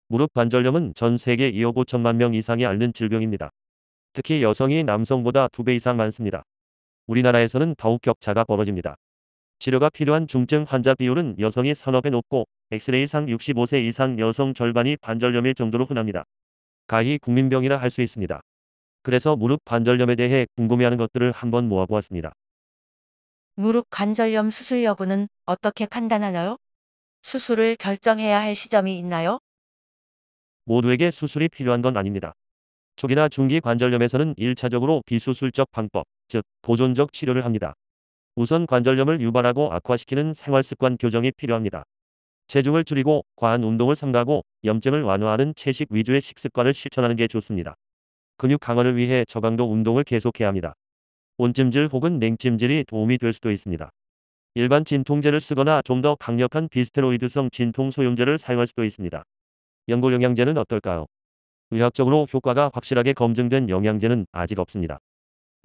무릎 관절염은 전 세계 2억 5천만 명 이상이 앓는 질병입니다. 특히 여성이 남성보다 2배 이상 많습니다. 우리나라에서는 더욱 격차가 벌어집니다. 치료가 필요한 중증 환자 비율은 여성이 서너 배 높고 엑스레이상 65세 이상 여성 절반이 관절염일 정도로 흔합니다. 가히 국민병이라 할 수 있습니다. 그래서 무릎 관절염에 대해 궁금해하는 것들을 한번 모아보았습니다. 무릎 관절염 수술 여부는 어떻게 판단하나요? 수술을 결정해야 할 시점이 있나요? 모두에게 수술이 필요한 건 아닙니다. 초기나 중기 관절염에서는 1차적으로 비수술적 방법, 즉 보존적 치료를 합니다. 우선 관절염을 유발하고 악화시키는 생활습관 교정이 필요합니다. 체중을 줄이고 과한 운동을 삼가고 염증을 완화하는 채식 위주의 식습관을 실천하는 게 좋습니다. 근육 강화를 위해 저강도 운동을 계속해야 합니다. 온찜질 혹은 냉찜질이 도움이 될 수도 있습니다. 일반 진통제를 쓰거나 좀 더 강력한 비스테로이드성 진통 소용제를 사용할 수도 있습니다. 연골 영양제는 어떨까요? 의학적으로 효과가 확실하게 검증된 영양제는 아직 없습니다.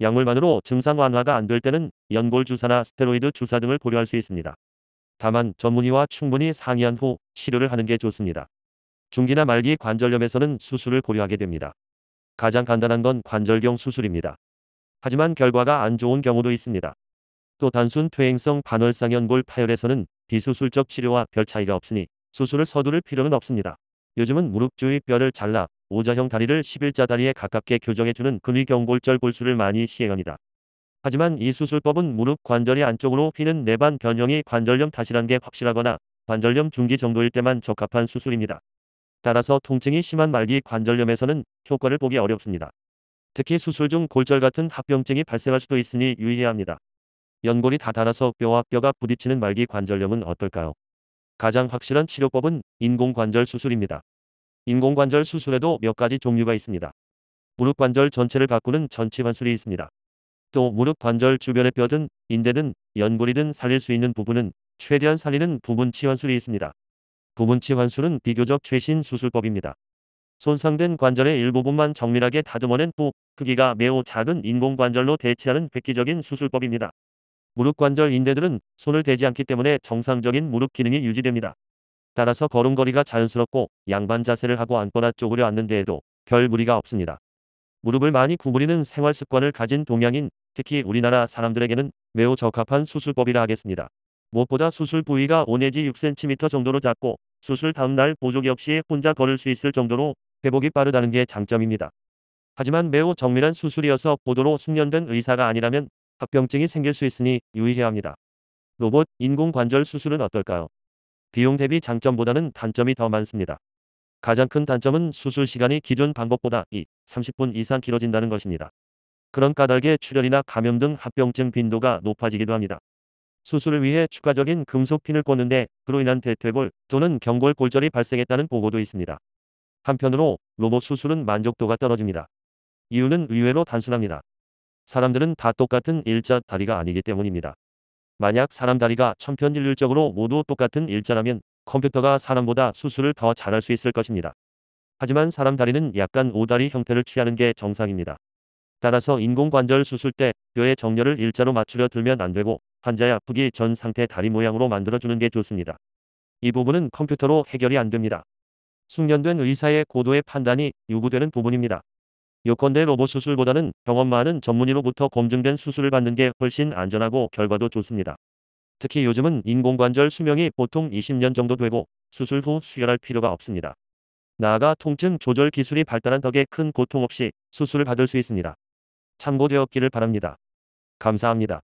약물만으로 증상 완화가 안 될 때는 연골 주사나 스테로이드 주사 등을 고려할 수 있습니다. 다만 전문의와 충분히 상의한 후 치료를 하는 게 좋습니다. 중기나 말기 관절염에서는 수술을 고려하게 됩니다. 가장 간단한 건 관절경 수술입니다. 하지만 결과가 안 좋은 경우도 있습니다. 또 단순 퇴행성 반월상 연골 파열에서는 비수술적 치료와 별 차이가 없으니 수술을 서두를 필요는 없습니다. 요즘은 무릎 주위 뼈를 잘라 오자형 다리를 11자 다리에 가깝게 교정해주는 근위경골절 골수를 많이 시행합니다. 하지만 이 수술법은 무릎 관절이 안쪽으로 휘는 내반 변형이 관절염 탓이란 게 확실하거나 관절염 중기 정도일 때만 적합한 수술입니다. 따라서 통증이 심한 말기 관절염에서는 효과를 보기 어렵습니다. 특히 수술 중 골절 같은 합병증이 발생할 수도 있으니 유의해야 합니다. 연골이 다 닳아서 뼈와 뼈가 부딪히는 말기 관절염은 어떨까요? 가장 확실한 치료법은 인공관절 수술입니다. 인공관절 수술에도 몇 가지 종류가 있습니다. 무릎 관절 전체를 바꾸는 전치환술이 있습니다. 또 무릎 관절 주변의 뼈든 인대든 연골이든 살릴 수 있는 부분은 최대한 살리는 부분치환술이 있습니다. 부분치환술은 비교적 최신 수술법입니다. 손상된 관절의 일부분만 정밀하게 다듬어낸 후 크기가 매우 작은 인공관절로 대체하는 획기적인 수술법입니다. 무릎 관절 인대들은 손을 대지 않기 때문에 정상적인 무릎 기능이 유지됩니다. 따라서 걸음걸이가 자연스럽고 양반 자세를 하고 앉거나 쪼그려 앉는 데에도 별 무리가 없습니다. 무릎을 많이 구부리는 생활 습관을 가진 동양인, 특히 우리나라 사람들에게는 매우 적합한 수술법이라 하겠습니다. 무엇보다 수술 부위가 5 내지 6cm 정도로 작고 수술 다음 날 보조기 없이 혼자 걸을 수 있을 정도로 회복이 빠르다는 게 장점입니다. 하지만 매우 정밀한 수술이어서 고도로 숙련된 의사가 아니라면 합병증이 생길 수 있으니 유의해야 합니다. 로봇, 인공관절 수술은 어떨까요? 비용 대비 장점보다는 단점이 더 많습니다. 가장 큰 단점은 수술 시간이 기존 방법보다 30분 이상 길어진다는 것입니다. 그런 까닭에 출혈이나 감염 등 합병증 빈도가 높아지기도 합니다. 수술을 위해 추가적인 금속 핀을 꽂는데 그로 인한 대퇴골 또는 경골 골절이 발생했다는 보고도 있습니다. 한편으로 로봇 수술은 만족도가 떨어집니다. 이유는 의외로 단순합니다. 사람들은 다 똑같은 일자 다리가 아니기 때문입니다. 만약 사람 다리가 천편일률적으로 모두 똑같은 일자라면 컴퓨터가 사람보다 수술을 더 잘할 수 있을 것입니다. 하지만 사람 다리는 약간 오다리 형태를 취하는 게 정상입니다. 따라서 인공관절 수술 때 뼈의 정렬을 일자로 맞추려 들면 안 되고 환자의 아프기 전 상태 다리 모양으로 만들어주는 게 좋습니다. 이 부분은 컴퓨터로 해결이 안 됩니다. 숙련된 의사의 고도의 판단이 요구되는 부분입니다. 요컨대 로봇 수술보다는 경험 많은 전문의로부터 검증된 수술을 받는 게 훨씬 안전하고 결과도 좋습니다. 특히 요즘은 인공관절 수명이 보통 20년 정도 되고 수술 후 수혈할 필요가 없습니다. 나아가 통증 조절 기술이 발달한 덕에 큰 고통 없이 수술을 받을 수 있습니다. 참고되었기를 바랍니다. 감사합니다.